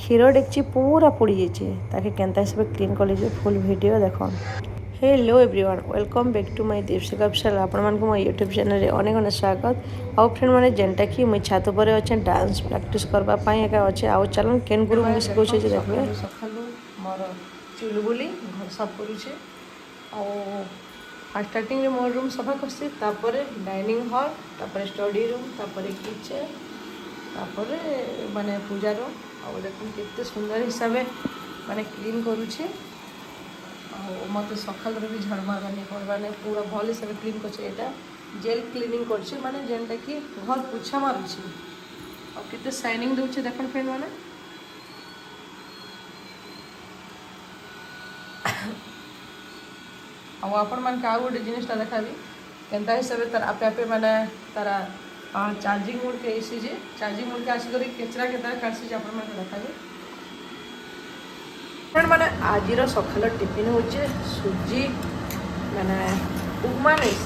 क्षीर डेक्ची पूरा पोड़ी जाइए ताकि केन्ता हिसाब क्लीन कले फुल वीडियो देख। Hello everyone, welcome back to my Deepshikha official. आपण मानक मो यूट्यूब चैनल रे अनेक अनेक स्वागत। आउ फ्रेंड माने जेनटा कि मुई छात पर अच्छे डांस प्रैक्टिस करबा पई एका अच्छे। आउ चलन केन गुरु मुझे सिखौ छे जे देखबे। सखालु मोर चुलबुली घर साफ करूछे। आउ स्टार्टिंग रे मोर रूम सफा करसी, तापरे डाइनिंग हॉल, तापरे स्टडी रूम, तापरे किचन, तापरे माने पूजा रूम। आउ देखो केते सुंदर हिसाब माने क्लीन करूछे। मत सकाल भी झाड़ मारबानी पड़बाने पूरा भल हिसाब क्लीन कर जेल क्लीनिंग कर माने जेनटा कि घर पोछा मारुछे। आते शाइनिंग दूचे देख फ्रेंड मैंने आपण मान आउ गोटे जिनटा देखा केन्ता हिसाब तार आपे आपे माने तारा चार्जिंग मोड के आसी जे चार्जिंग मोड के आसिक केचरा केतरा काटसी आपण मान देखा फ्रेंड मैंने आज सकाल टिफिन हूँ सुजी मैंने उपमा नहीं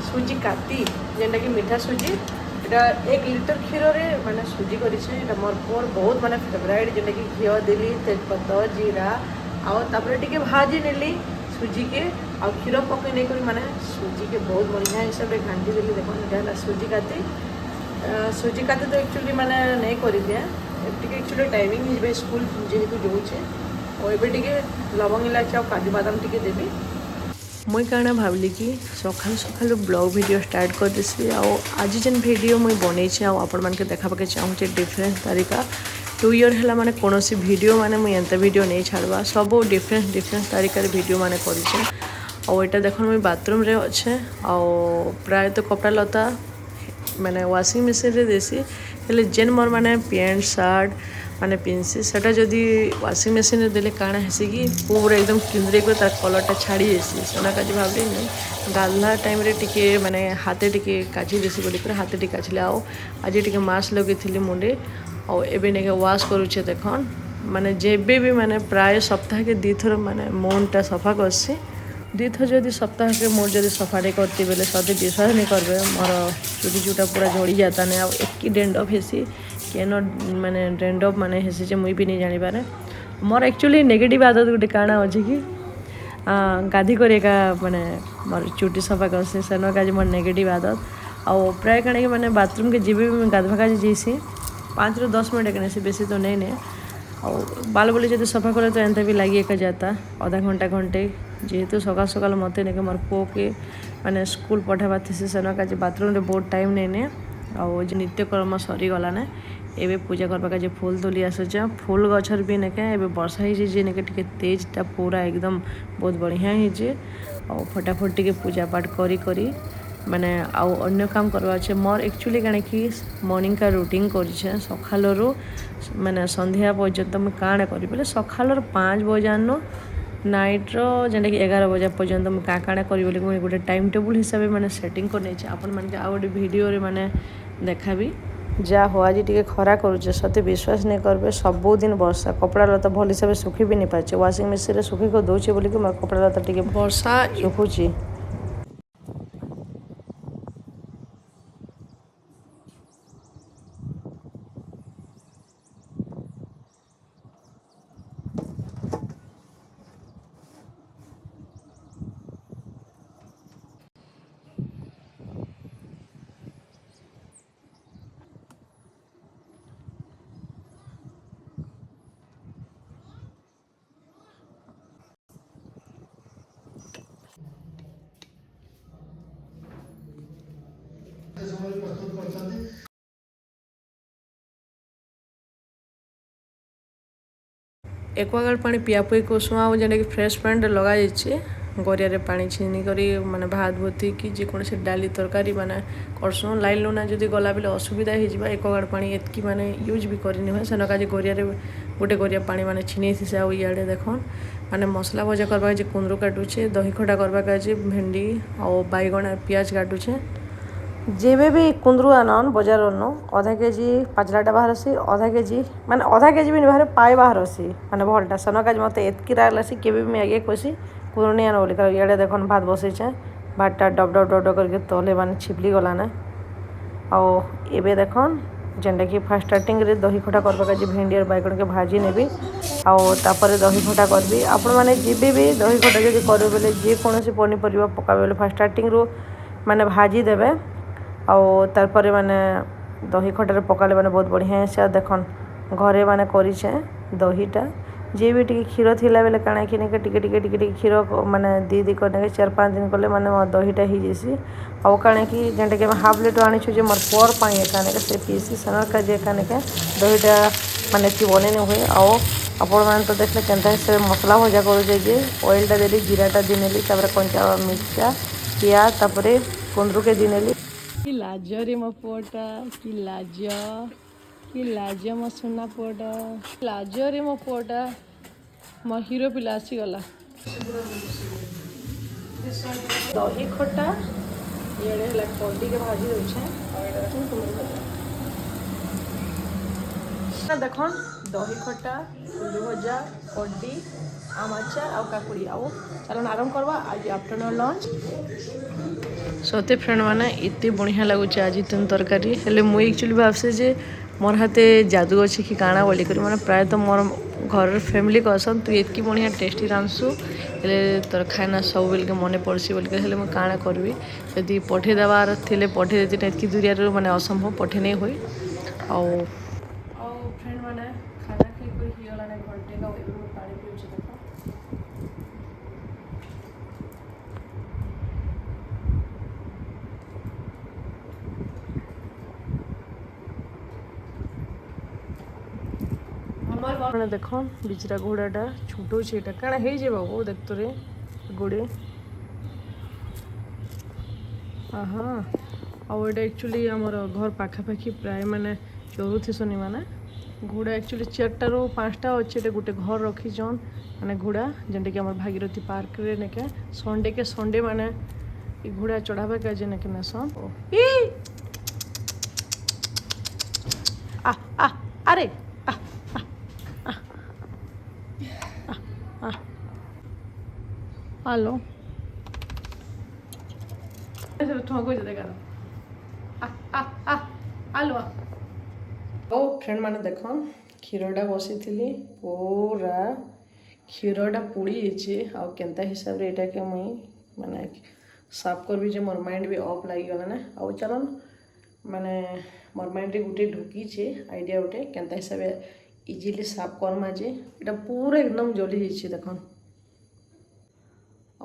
सुजी काती जेनटा कि मीठा सुजी इटा 1 लीटर क्षीर मैंने सुजी करी मोर मोर बहुत माने फेवरेट जेनटा कि घी देली तेजपत्ता जीरा आउे टे भाजी नेली सुजी के आ क्षीर पकई नहीं करी माने सुजी के बहुत बढ़िया हिसाब से घाटी देली। देखो सुजी काती तो एक्चुअली मैंने नहीं करी दिए एक्चुअली टाइमिंग स्कूल जेहेतु जाऊे और ये लवंग इलायची और काजू बादाम टी देवी। मुई क्या भाविली कि सकाल सकाल ब्लॉग वीडियो स्टार्ट कर देसी। आज जेन वीडियो मुई बनई आपण मानके देखापे चाहूँचे डिफरेंट तरीका 2 ईयर है माने कौन सी वीडियो माने मुई एंता वीडियो नहीं छाड़वा सब डिफरेंट तरीका वीडियो माने करें। और यहाँ देख मुई बाथरूम रे अच्छे प्राय तो कपड़ा लता माने वाशिंग मशीन रे देसी हेले जेन मोर माने पैंट शर्ट माने पिंसी सेटा जदि वाशिंग मशीन रे देले काଣା हेसी कि पूरा एकदम किंद्रे को तार कलरटा छाड़ी जासी सोना काजी भाबली नहीं गाधला टाइम रे टिके माने हाथे टिके काची देसी बोली कर हाथे टिके काचले। आज टिके मास्क लगे मुंडे और एबे नेके वाश करूछे देखन माने जेबे भी माने प्राय सप्ताह के 2 थर माने मुंडटा सफा करसी 2 थर जदि सप्ताह के मुंड जदि सफा नहीं करती बेले सदी विश्वास नहीं करबे मोर चुटी चूटा पूरा झड़ी जाता नहीं आ एक डेंडफ हेसी केन माने डेंडफ माने हेसी जे मुई भी नहीं जानी पारे। मोर एक्चुअली नेगेटिव आदत गोटे काଣା अच्छे कि गाधी कर माने मोर चुटी सफा करसी सेन काज मोर नेगेटिव आदत आउ प्राय काଣା कि माने बाथरूम के जीवे भी गाधवा काज जाइसी 5 ରୁ 10 मिनट के बेसी तो नहीं और बाल बोली जब सफा करे तो एंता भी लगी एक जाता आधा घंटा घंटे जेहेतु सकाल सकाल मत नहीं मोर पो के माने स्कूल पठावा थी सेन काज बाथरूम रे बहुत टाइम नहीं आउ नित्यकर्म सरीगला ने एबे पूजा करवा का फूल तोली आसुचा फूल गछर भी नेके एबे वर्षा ही नेके टिके तेजटा पूरा एकदम बहुत बढ़िया ही और फटाफट टिके पूजा पाठ करी माने आउ अन्य काम करवा अच्छे। मोर एक्चुअली क्या कि मॉर्निंग का रूटीन कर सकालू माने संध्या पर्यंत मुझे काଣା करी बोले सकाल 5 बजान नाइट जेनटा कि 11 बजा पर्यंत मुझे काଣା करी बोले मुझे गोटे टाइम टेबुल हिसाब से माने सेटिंग कर नहीं आपण माने आ गोटे वीडियो रे माने देखाबी जा हो आज टे खरा करुचे सते विश्वास नहीं करबे सबुदिन वर्षा कपड़ा लता भल हिसाब से सुखी भी नहीं पाचे वाशिंग मशीन सुखी को दौचे बोलिक मोर कपड़ा लता टे वर्षा सुखुची। एक्वागार्ड पानी पिया पुई कोसुँ आउ जेनटा कि फ्रेश पैंट लगा जाइए गरिया पानी छीनी करी माने भात भूती कि जेकोसी डाली तरकारी माने करसुँ लाइन लुना जदि गला बेले असुविधा हो एक्वागार्ड पानी एतकी माने यूज भी करनी हुए सेन काज गरिया गोटे गरिया पानी माने छीनी थी आउ इे देखन माने मसला भजा करवा कुंदरू काटुचे दही खटा करवा भेंडी आउ बैगण पियाज काटुचे जेबे भी कुंदरू आनन बजार अन्न आधा केजी पाचलाटा बाहरसी आधा केजी माने आधा केजी भी नहीं बाहर पाए बाहरसी माने भलटा सेन काज मत एतकी राग लासी केबे भी आगे कहसी कुंदरू नहीं आन बोली इे देखन भात बसईचे भातटा डब डब डब डब करके तले माने छिपली गलाने आउ एबे देखन जेनटा कि फास्ट स्टार्टिंग रे दही खटा करबा काजे भेंडी और बैगन के भाजी नेबी आउ तापर दही खटा करबी आपण माने जिबे भी दही खटा जदि करबे बेले जे कोनोसी पनीपरिया पकाबे बेले फास्ट स्टार्टिंग रो माने भाजी देबे आउ तारपरे माने दही खटारे पकाले माने बहुत बढ़िया से देखन घरे माने करिछे दहीटा जे भी टिके क्षीर थिला बेले काଣା कि नेके टिके क्षीर माने दी करने 4-5 दिन कले माने दहीटा ही जेसी आउ काଣା कि जेनटा कि हाफ लीटर आनी छु जे मोर पर पाई काने के से पीसी सनर का जे काने के दहीटा माने ती बने न होय आउ आपण मान तो देखले केनता से मसला भजा करू जे ऑयल टा देली जीराटा दिनेली तापर कंचा मिर्चा पियाज तापर कुंदरू के दिनेली कि लाज रे मो पोटा कि लाज मो सुना पोटा लाज रे मो पोटा मो हीरो पिला आसीगला दही खटा ये कोडी के भाजी होछे देखन दही खटा कुंदरू भजा कोडी आम अचार आउ काकुड़ी आउ चलन आरंभ करवा आज आफ्टरनून लंच सते फ्रेंड माने इतने बढ़िया लगुच आज तुम तरकारी हेले मुई एक्चुअली भावसे जे मोर हाथे जादू अच्छे कि काଣା बोली करी माने प्रायतः मोर घर फैमिली कहसन तू इतकी बढ़िया टेस्टी रांधसु हेले तोर खाना सब बेल के मने पड़सी बोल के हेले मैं काଣା करबी यदि पठे देवार थिले पठे देती इतकी दूरिया माने असंभव पठे नहीं होई आउ फ्रेंड माने खाना खाई कर ही गला ने घंटे का एबे मैं पानी पीउछ देखो हमर देखो बिचरा घोड़ाटा छुटो छेटा काଣା हे जे बाबू देख तो रे गोड़े हाँ आउ एटा एक्चुअली हमर घर पाखापाखि प्राय माने चरुथि माने घोड़ा एक्चुअली 4 ରୁ 5टा अच्छे गोटे घर रखी जन माने घोड़ा जेनटा कि हमर भागीरथी पार्क रे नेके संडे माने ई घोड़ा चढ़ाबा का जे नेके नसन ई आ अरे हेलो ठको देखा हेलो ओ फ्रेंड माने देख क्षीरटा बसी थी पूरा क्षीरटा पुड़ी जाइए आउ केनता हिसाब रे एटा के मुई माने साफ करबी जे मोर माइंड भी ऑफ लागी गला ना आउ चलन माने मोर माइंड रे गुटे ढुकी छे आइडिया उठे केनता हिसाब इजीली साफ करमा जे एटा पूरा एकदम जली जाइए देखन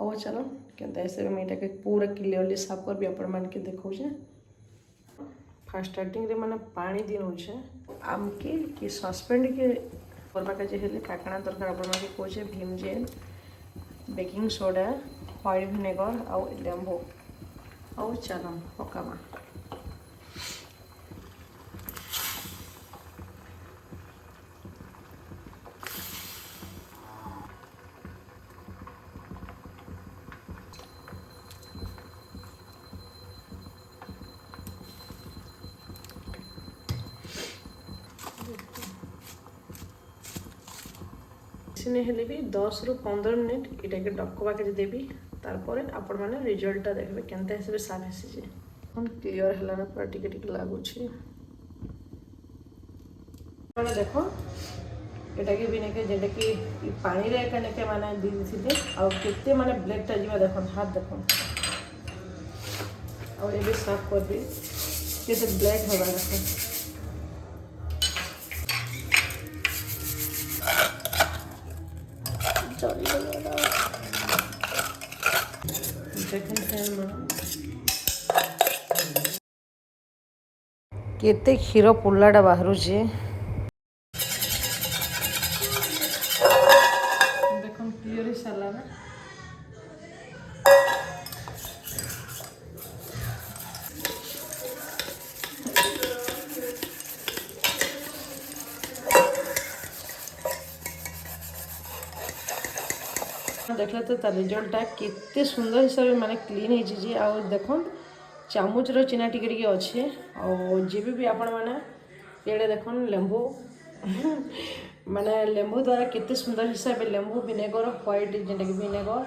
आउ चलन केनता हिसाब में एटा के पूरा क्लियरली साफ करबी अपन मान के देखौ छे फास्ट स्टार्टिंग रे माने पानी दिन होछे आमके कि सस्पेंड के करबा का जे हेले काकणा दरकार अपन के कोचे Vim gel baking soda white vinegar आउ लेंबू आउ चलन पकामा सिने हेले भी 10 ରୁ 15 मिनट इटा के डक्कबा के देबी तारपरे आपण माने रिजल्ट देखबे केनता हिसाब साफ हेसी जे हम क्लियर हला ना पूरा टिके लागू छी माने देखो एटा के बिने के जेटा कि पानी रे कने के माने दी दिथिले आ केते माने ब्लैक टा जीवा देखो हाथ देखो और एबे साफ कर दे केते ब्लैक होबा देखो केते क्षीर पुलाटा बाहर देखो क्लियर ही सारा ना देखला तो तार रिजल्टा केते सुंदर हिसाब से माने क्लीन है जी आ देखो चामच रो चिना टिके टिके अच्छे और जे भी आपण माने ये देखो लेंबू माने लेंबू द्वारा केते सुंदर हिसाब से लेंबू विनेगर व्हाइट जेंटा कि vinegar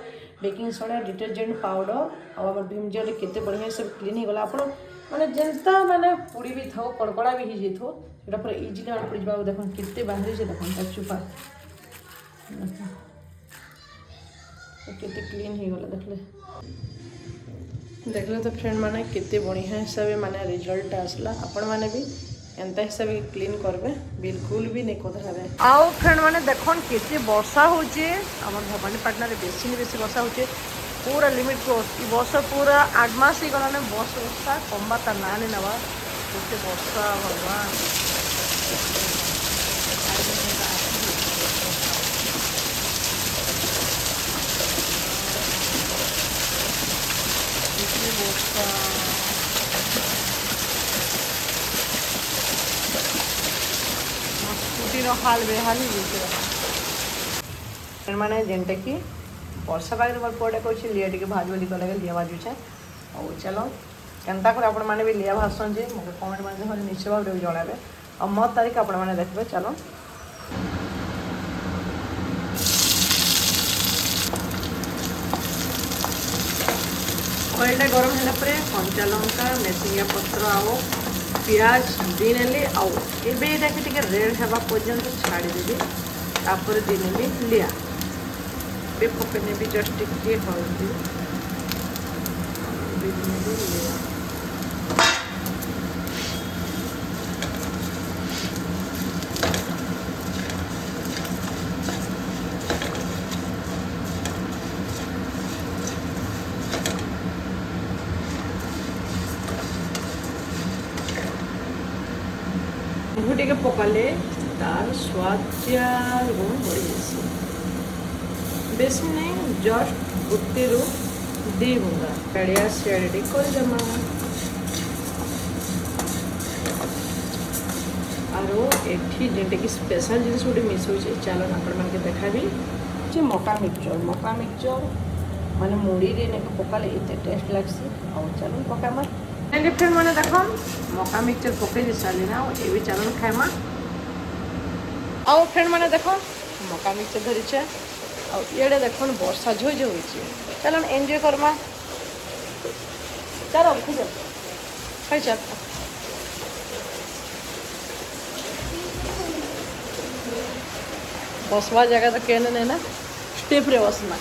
baking soda detergent powder और भीम जेल केते बढ़िया से क्लीन हो गला आपण माने जेनता माने पुड़ी भी थाओ कड़कड़ा भी ही जेथो एटा पूरा इजीली आन पड़ जाबा देखन कितने बाहरी से देखन ता चुपा कितने क्लीन ही गला देखले तो फ्रेंड माने कितने बढ़िया हिसाब माने रिजल्ट आसला आपण माने भी एंता हिसाब क्लीन करबे बिल्कुल भी नहीं कोधराबे आओ फ्रेंड माने देखन केते वर्षा होचे हमर भवानीपाटना रे बेसी वर्षा होचे पूरा लिमिट क्रॉस ई वर्षा पूरा 8 मास ही गलाने वर्षा कम्बा ता ना नहीं नवा केते वर्षा भगवान स्कूटी हाल बेहाल मैंने जेनटा कि वर्षा पाखे मोर पुआटा कहे लिया टे भाज बोली कल लिया भाजुचे और चलो केन्ता कर आपण मैंने भी लिया भाजसन जे मुझे कमेंट माध्यम निश्चय भाव में जनाबे और मत तारीख आपण मैंने देखबे चलो ऑयलटा गरम है कंचा लंका मेसिंगा पत्र आओ पियाज दिनेली आउ एबे एटाके टिके रेड हेबा पर्यंत छाड़ीदेवी तापर दिनेली लिया बे पकने भी जस्ट टिके हल्दी दिनेली लिया टे पकाले तार स्वाद गुण बढ़ी जाए बेसी नहीं जस्ट गोटे रू दी बुंदा कड़िया सियाड़ी करदेमा आरो एठी जेंटे कि स्पेशल जिनिस गोटे मिस होइछे चलो आपण मानके देखाबी जे मका मिक्सचर माने मुड़ी रे ने पकाले एते टेस्ट लागसी और चलो पकामा फ्रेंड मैंने देख मका मिक्सचर पकई सारी ना ये भी चलन खाएमा आओ फ्रेंड मैंने देख मका मिक्सचर धरीचे ये देख वर्षा झोज हो चलन एंजॉय करमा चलो ठीक है खाई चल बसवा जगह तो कहने नहीं ना स्टेप रे बसना